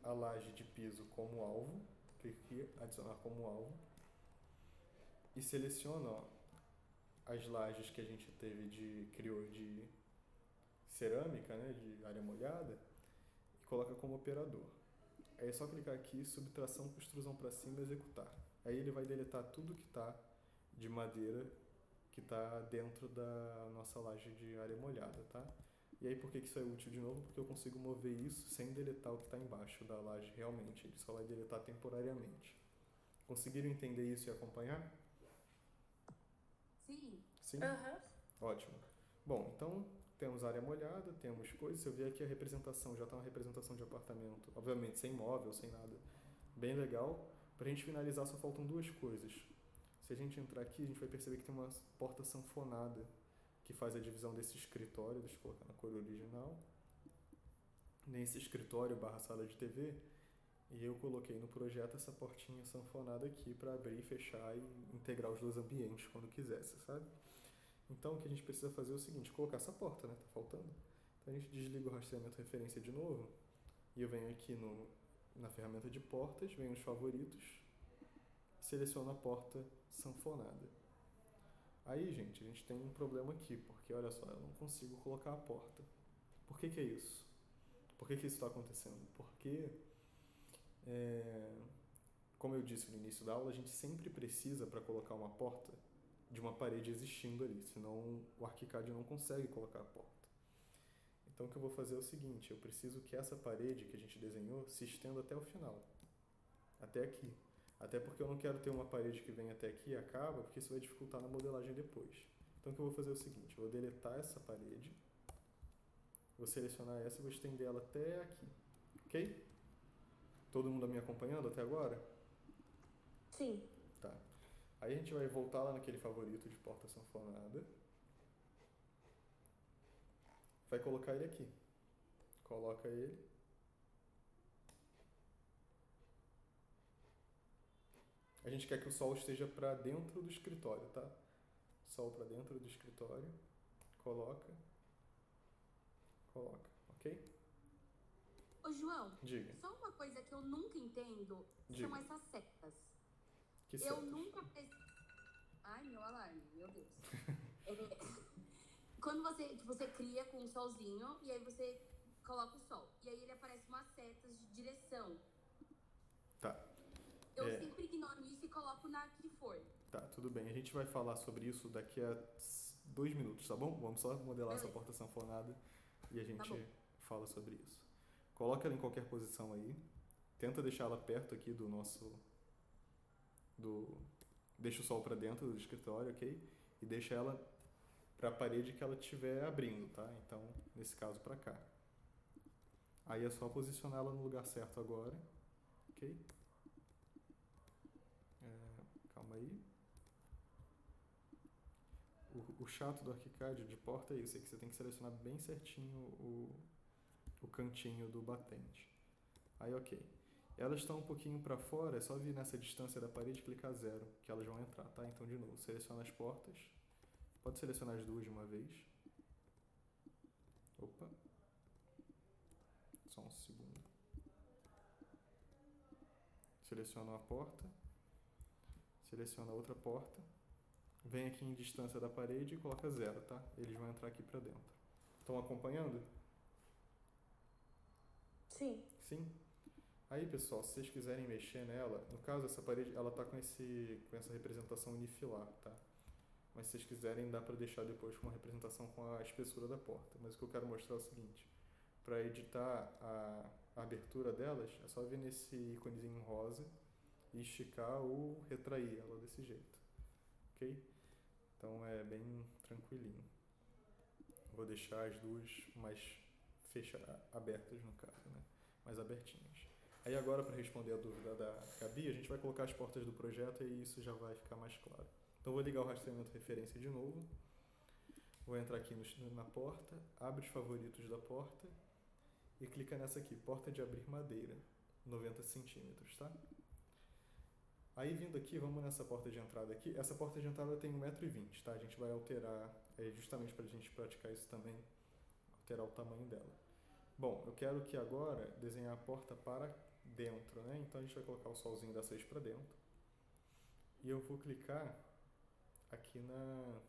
a laje de piso como alvo, clica aqui, adicionar como alvo, e seleciona as lajes que a gente criou de cerâmica, né, de área molhada, e coloca como operador. Aí é só clicar aqui, subtração com extrusão para cima e executar. Aí ele vai deletar tudo que está de madeira que está dentro da nossa laje de área molhada, tá? E aí por que isso é útil de novo? Porque eu consigo mover isso sem deletar o que está embaixo da laje realmente, ele só vai deletar temporariamente. Conseguiram entender isso e acompanhar? Sim. Sim? Aham. Ótimo. Bom, então temos área molhada, temos coisas. Se eu ver aqui a representação, já está uma representação de apartamento, obviamente sem móvel, sem nada, bem legal. Para a gente finalizar, só faltam duas coisas. Se a gente entrar aqui, a gente vai perceber que tem uma porta sanfonada que faz a divisão desse escritório, deixa eu colocar na cor original, nesse escritório / sala de TV, e eu coloquei no projeto essa portinha sanfonada aqui para abrir e fechar e integrar os dois ambientes quando quisesse, sabe? Então o que a gente precisa fazer é o seguinte, colocar essa porta, né? Tá faltando. Então a gente desliga o rastreamento de referência de novo, e eu venho aqui na ferramenta de portas, venho nos favoritos, seleciono a porta sanfonada. Aí, gente, a gente tem um problema aqui, porque olha só, eu não consigo colocar a porta. Por que é isso? Por que isso está acontecendo? Porque, como eu disse no início da aula, a gente sempre precisa, para colocar uma porta, de uma parede existindo ali, senão o ArchiCAD não consegue colocar a porta. Então Então o que eu vou fazer é o seguinte, eu preciso que essa parede que a gente desenhou se estenda até o final, até aqui. Até porque eu não quero ter uma parede que vem até aqui e acaba, porque isso vai dificultar na modelagem depois. Então o que eu vou fazer é o seguinte, eu vou deletar essa parede, vou selecionar essa e vou estender ela até aqui, ok? Todo mundo me acompanhando até agora? Sim. Tá. Aí a gente vai voltar lá naquele favorito de porta sanfonada. Vai colocar ele aqui. Coloca ele. A gente quer que o sol esteja para dentro do escritório, tá? Sol para dentro do escritório. Coloca. Coloca, ok? Ô, João, Diga. só uma coisa que eu nunca entendo Diga. são essas setas. Que Eu setas? nunca... Ai, meu alarme, meu Deus. Quando você cria com um solzinho e aí você coloca o sol. E aí ele aparece umas setas de direção. Tá. Eu sempre ignoro isso e coloco na que for. Tá, tudo bem. A gente vai falar sobre isso daqui a 2 minutos, tá bom? Vamos só modelar essa porta sanfonada e a gente fala sobre isso. Coloca ela em qualquer posição aí. Tenta deixar ela perto aqui do nosso... Deixa o sol para dentro do escritório, ok? E deixa ela para a parede que ela estiver abrindo, tá? Então, nesse caso, para cá. Aí é só posicionar ela no lugar certo agora, ok? Calma aí. O chato do ArchiCAD de porta é isso, é que você tem que selecionar bem certinho o cantinho do batente. Aí, ok. Elas estão um pouquinho para fora, é só vir nessa distância da parede e clicar 0, que elas vão entrar, tá? Então, de novo, seleciona as portas. Pode selecionar as duas de uma vez. Opa. Só um segundo. Seleciona uma porta. Seleciona outra porta. Vem aqui em distância da parede e coloca 0, tá? Eles vão entrar aqui para dentro. Estão acompanhando? Sim. Sim? Aí, pessoal, se vocês quiserem mexer nela, no caso, essa parede, ela tá com essa representação unifilar, tá? Mas se vocês quiserem, dá para deixar depois com uma representação com a espessura da porta. Mas o que eu quero mostrar é o seguinte. Para editar a abertura delas, é só vir nesse íconezinho rosa e esticar ou retrair ela desse jeito. Ok? Então é bem tranquilinho. Vou deixar as duas mais abertas, no caso, né? Mais abertinhas. Aí agora, para responder a dúvida da Gabi, a gente vai colocar as portas do projeto e isso já vai ficar mais claro. Então, vou ligar o rastreamento referência de novo. Vou entrar aqui na porta, abre os favoritos da porta e clica nessa aqui, porta de abrir madeira, 90 centímetros, tá? Aí, vindo aqui, vamos nessa porta de entrada aqui. Essa porta de entrada tem 1,20 m, tá? A gente vai alterar, justamente para a gente praticar isso também, alterar o tamanho dela. Bom, eu quero que agora desenhar a porta para dentro, né? Então, a gente vai colocar o solzinho da 6 para dentro. E eu vou clicar aqui na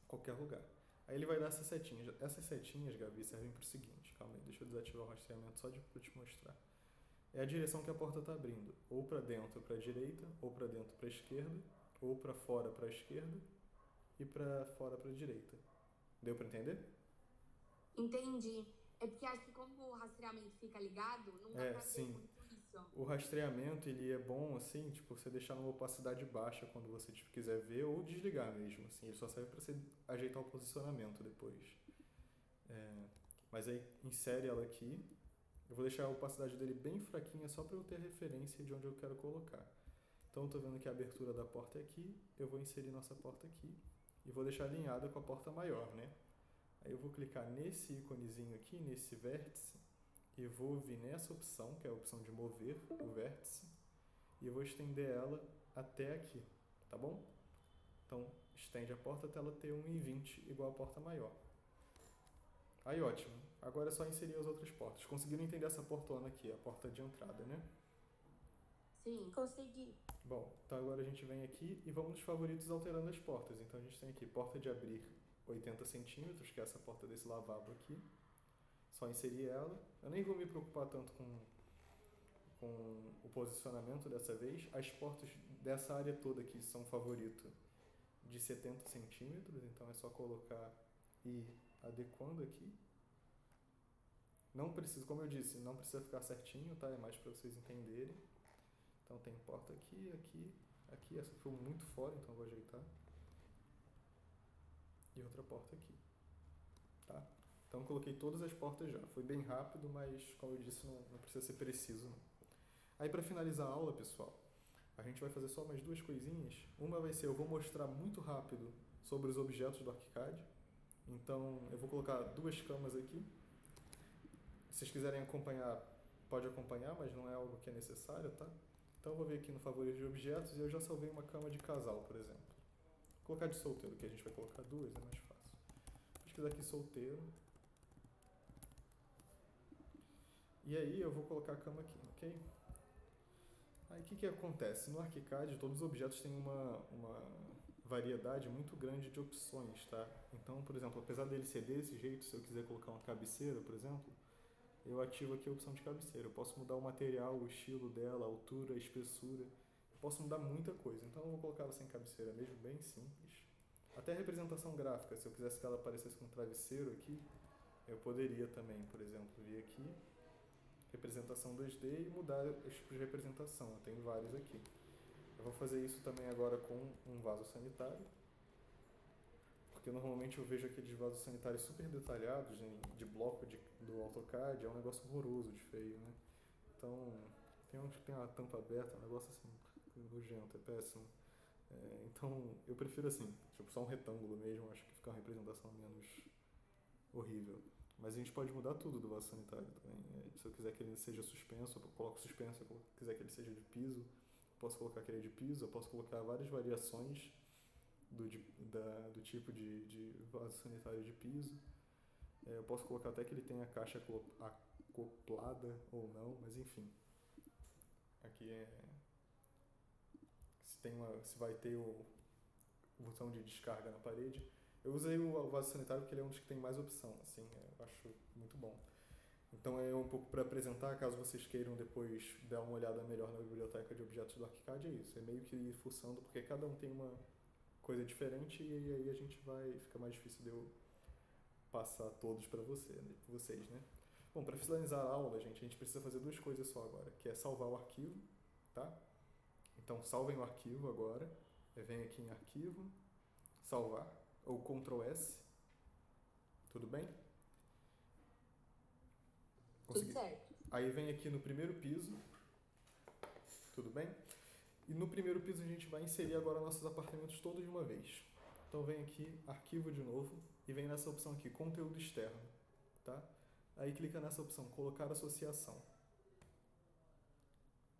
qualquer lugar. Aí ele vai dar essas setinhas. Essas setinhas, Gabi, servem para o seguinte. Calma aí, deixa eu desativar o rastreamento só para te mostrar. É a direção que a porta está abrindo. Ou para dentro para a direita, ou para dentro para a esquerda, ou para fora para a esquerda e para fora para a direita. Deu para entender? Entendi. É porque acho que como o rastreamento fica ligado, não dá pra ter muito isso. O rastreamento, ele é bom, assim, tipo, você deixar numa opacidade baixa quando você quiser ver, ou desligar mesmo, assim. Ele só serve para você ajeitar o posicionamento depois. Mas aí, insere ela aqui. Eu vou deixar a opacidade dele bem fraquinha, só para eu ter referência de onde eu quero colocar. Então, eu estou vendo que a abertura da porta é aqui, eu vou inserir nossa porta aqui, e vou deixar alinhada com a porta maior, né? Aí eu vou clicar nesse íconezinho aqui, nesse vértice, e vou vir nessa opção, que é a opção de mover o vértice, e eu vou estender ela até aqui, tá bom? Então, estende a porta até ela ter 1,20 igual a porta maior. Aí, ótimo. Agora é só inserir as outras portas. Conseguiram entender essa portona aqui, a porta de entrada, né? Sim. Consegui. Bom, então agora a gente vem aqui e vamos nos favoritos alterando as portas. Então, a gente tem aqui porta de abrir 80 centímetros, que é essa porta desse lavabo aqui. Só inserir ela. Eu nem vou me preocupar tanto com o posicionamento dessa vez. As portas dessa área toda aqui são favorito de 70 centímetros, então é só colocar e adequando aqui. Não precisa, como eu disse, não precisa ficar certinho, tá? É mais para vocês entenderem. Então tem porta aqui, aqui, aqui. Essa ficou muito fora, então eu vou ajeitar. E outra porta aqui, tá? Então coloquei todas as portas já. Foi bem rápido, mas como eu disse, não precisa ser preciso, não. Aí para finalizar a aula, pessoal, a gente vai fazer só mais duas coisinhas. Uma vai ser, eu vou mostrar muito rápido sobre os objetos do ArchiCAD. Então eu vou colocar duas camas aqui. Se vocês quiserem acompanhar, pode acompanhar, mas não é algo que é necessário, tá? Então eu vou vir aqui no favoritos de objetos e eu já salvei uma cama de casal, por exemplo. Vou colocar de solteiro, que a gente vai colocar duas, é mais fácil. Vou pesquisar aqui solteiro. E aí eu vou colocar a cama aqui, ok? Aí o que acontece? No ArchiCAD todos os objetos têm uma variedade muito grande de opções, tá? Então, por exemplo, apesar dele ser desse jeito, se eu quiser colocar uma cabeceira, por exemplo, eu ativo aqui a opção de cabeceira. Eu posso mudar o material, o estilo dela, a altura, a espessura. Eu posso mudar muita coisa. Então eu vou colocar ela sem cabeceira mesmo, bem simples. Até a representação gráfica, se eu quisesse que ela aparecesse com um travesseiro aqui, eu poderia também, por exemplo, vir aqui, representação 2D e mudar os tipos de representação. Eu tenho vários aqui. Eu vou fazer isso também agora com um vaso sanitário, porque normalmente eu vejo aqueles vasos sanitários super detalhados de bloco do AutoCAD, é um negócio horroroso de feio, né? Então, tem uns que tem a tampa aberta, é um negócio assim, nojento, é péssimo. Então, eu prefiro assim, tipo só um retângulo mesmo, acho que fica uma representação menos horrível. Mas a gente pode mudar tudo do vaso sanitário também. Se eu quiser que ele seja suspenso, eu coloco suspenso. Se eu quiser que ele seja de piso, posso colocar que ele é de piso. Eu posso colocar várias variações do tipo de vaso sanitário de piso. Eu posso colocar até que ele tenha a caixa acoplada ou não, mas enfim. Aqui se vai ter o botão de descarga na parede. Eu usei o vaso sanitário porque ele é um dos que tem mais opção, assim, eu acho muito bom. Então é um pouco para apresentar, caso vocês queiram depois dar uma olhada melhor na biblioteca de objetos do ArchiCAD, é isso. É meio que ir fuçando, porque cada um tem uma coisa diferente e aí a gente fica mais difícil de eu passar todos para vocês, né? Bom, para finalizar a aula, gente, a gente precisa fazer duas coisas só agora, que é salvar o arquivo, tá? Então salvem o arquivo agora, vem aqui em arquivo, salvar, ou Ctrl S, tudo bem? Consegui. Tudo certo. Aí vem aqui no primeiro piso, tudo bem? E no primeiro piso a gente vai inserir agora nossos apartamentos todos de uma vez. Então vem aqui, arquivo de novo, e vem nessa opção aqui, conteúdo externo, tá? Aí clica nessa opção, colocar associação,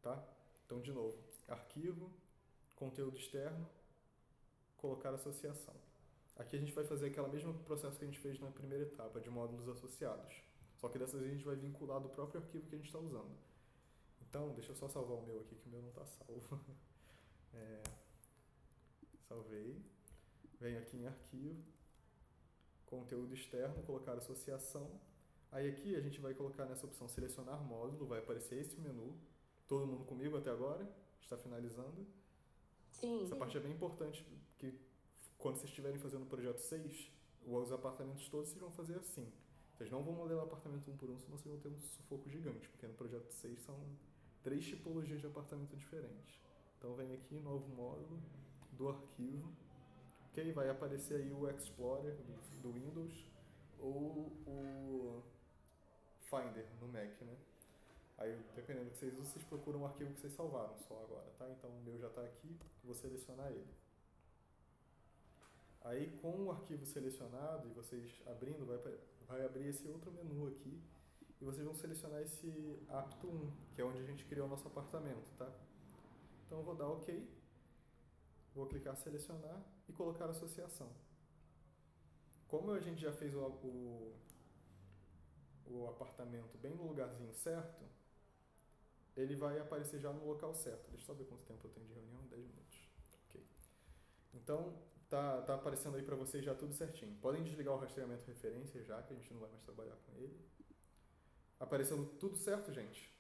tá? Então de novo, arquivo, conteúdo externo, colocar associação. Aqui a gente vai fazer aquele mesmo processo que a gente fez na primeira etapa, de módulos associados. Só que dessa vez a gente vai vincular do próprio arquivo que a gente está usando. Então, deixa eu só salvar o meu aqui, que o meu não está salvo. Salvei. Venho aqui em arquivo, conteúdo externo, colocar associação. Aí aqui a gente vai colocar nessa opção selecionar módulo, vai aparecer esse menu. Todo mundo comigo até agora? Está finalizando? Sim. Essa parte é bem importante, que quando vocês estiverem fazendo o projeto 6, os apartamentos todos vocês vão fazer assim. Vocês não vão modelar apartamento um por um, senão vocês vão ter um sufoco gigante, porque no projeto 6 são 3 tipologias de apartamento diferentes. Então vem aqui, novo módulo do arquivo, ok? Vai aparecer aí o Explorer do Windows ou o Finder no Mac, né? Aí, dependendo do que vocês usam, vocês procuram um arquivo que vocês salvaram só agora, tá? Então o meu já está aqui, vou selecionar ele. Aí, com o arquivo selecionado e vocês abrindo, vai abrir esse outro menu aqui e vocês vão selecionar esse apto 1, que é onde a gente criou o nosso apartamento, tá? Então eu vou dar OK, vou clicar selecionar e colocar associação. Como a gente já fez o apartamento bem no lugarzinho certo, ele vai aparecer já no local certo. Deixa eu só ver quanto tempo eu tenho de reunião, 10 minutos. Ok. Então, tá aparecendo aí para vocês já tudo certinho. Podem desligar o rastreamento referência já, que a gente não vai mais trabalhar com ele. Aparecendo tudo certo, gente?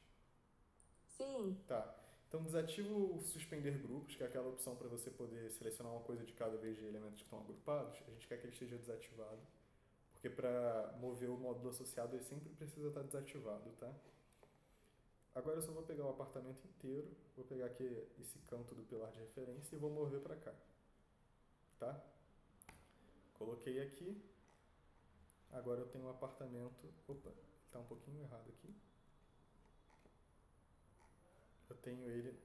Sim. Tá. Então desativo o suspender grupos, que é aquela opção para você poder selecionar uma coisa de cada vez de elementos que estão agrupados. A gente quer que ele esteja desativado, porque para mover o módulo associado ele sempre precisa estar desativado, tá? Agora eu só vou pegar o apartamento inteiro, vou pegar aqui esse canto do pilar de referência e vou mover para cá, tá? Coloquei aqui, agora eu tenho um apartamento, opa, tá um pouquinho errado aqui. Eu tenho ele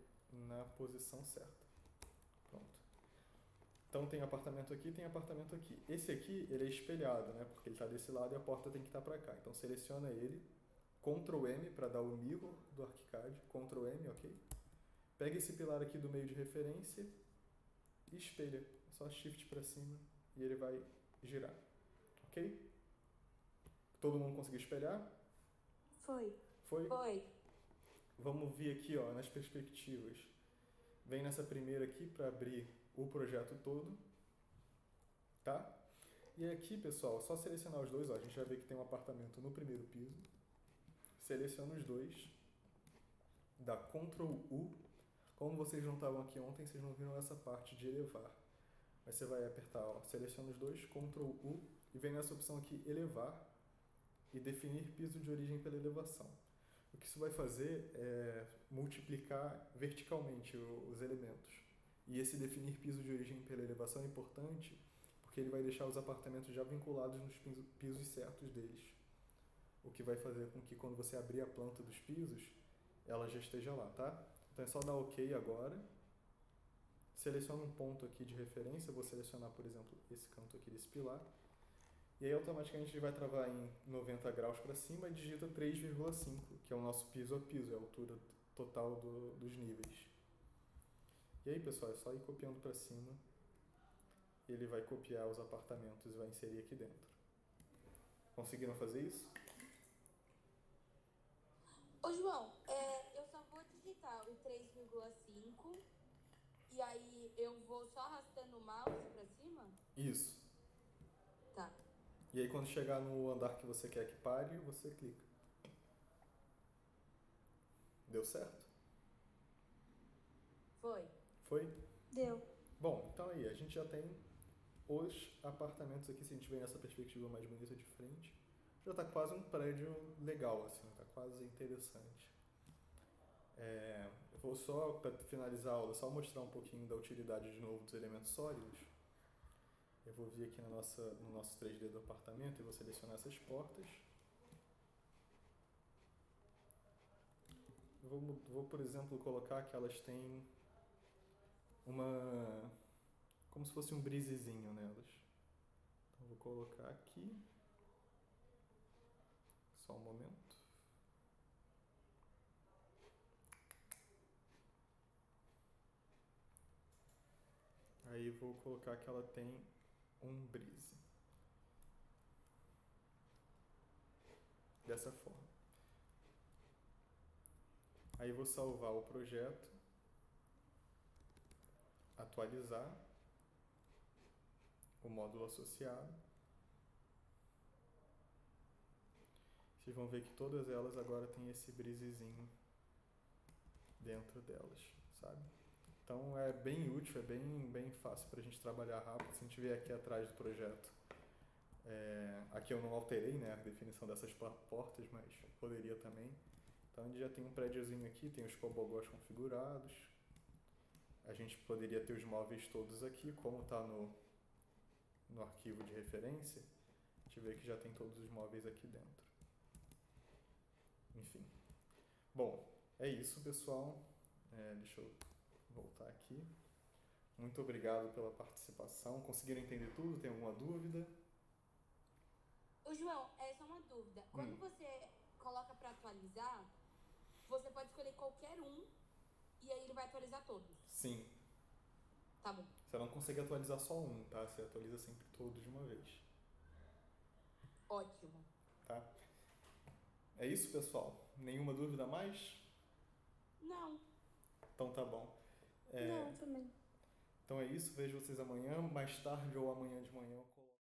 na posição certa. Pronto. Então tem apartamento aqui, tem apartamento aqui. Esse aqui, ele é espelhado, né? Porque ele está desse lado e a porta tem que estar para cá. Então seleciona ele, Ctrl M para dar o mirror do ArchiCAD, Ctrl M, ok? Pega esse pilar aqui do meio de referência e espelha. É só Shift para cima e ele vai girar, ok? Todo mundo conseguiu espelhar? Foi. Foi? Foi. Vamos vir aqui, ó, nas perspectivas. Vem nessa primeira aqui para abrir o projeto todo, tá? E aqui, pessoal, só selecionar os dois, ó, a gente vai ver que tem um apartamento no primeiro piso. Seleciona os dois, dá Ctrl U. Como vocês não estavam aqui ontem, vocês não viram essa parte de elevar. Mas você vai apertar, ó, seleciona os dois, Ctrl U, e vem nessa opção aqui, elevar, e definir piso de origem pela elevação. O que isso vai fazer é multiplicar verticalmente os elementos. E esse definir piso de origem pela elevação é importante porque ele vai deixar os apartamentos já vinculados nos pisos certos deles. O que vai fazer com que quando você abrir a planta dos pisos, ela já esteja lá, tá? Então é só dar OK agora. Seleciona um ponto aqui de referência, eu vou selecionar, por exemplo, esse canto aqui desse pilar. E aí automaticamente ele vai travar em 90 graus para cima e digita 3,5, que é o nosso piso a piso, é a altura total dos níveis. E aí, pessoal, é só ir copiando para cima. Ele vai copiar os apartamentos e vai inserir aqui dentro. Conseguiram fazer isso? Ô, João, eu só vou digitar o 3,5 e aí eu vou só arrastando o mouse pra cima? Isso. Tá. E aí quando chegar no andar que você quer que pare, você clica. Deu certo? Foi. Foi? Deu. Bom, então aí, a gente já tem os apartamentos aqui, se a gente vê nessa perspectiva mais bonita de frente, já está quase um prédio legal, assim, está quase interessante. Eu vou só, para finalizar a aula, só mostrar um pouquinho da utilidade de novo dos elementos sólidos. Eu vou vir aqui no nosso 3D do apartamento e vou selecionar essas portas. Eu vou, por exemplo, colocar que elas têm como se fosse um brisezinho nelas. Então vou colocar aqui. Só um momento. Aí vou colocar que ela tem um brise. Dessa forma. Aí vou salvar o projeto, atualizar o módulo associado. Vocês vão ver que todas elas agora têm esse brisezinho dentro delas, sabe? Então é bem útil, é bem fácil para a gente trabalhar rápido. Se a gente vier aqui atrás do projeto, aqui eu não alterei, né, a definição dessas portas, mas poderia também. Então a gente já tem um prédiozinho aqui, tem os cobogós configurados. A gente poderia ter os móveis todos aqui, como está no arquivo de referência. A gente vê que já tem todos os móveis aqui dentro. Enfim. Bom, é isso, pessoal. Deixa eu voltar aqui. Muito obrigado pela participação. Conseguiram entender tudo? Tem alguma dúvida? Ô, João, só uma dúvida. Quando você coloca para atualizar, você pode escolher qualquer um e aí ele vai atualizar todos? Sim. Tá bom. Você não consegue atualizar só um, tá? Você atualiza sempre todos de uma vez. Ótimo. Tá? É isso, pessoal? Nenhuma dúvida a mais? Não. Então tá bom. Não, também. Então é isso. Vejo vocês amanhã. Mais tarde ou amanhã de manhã eu coloco.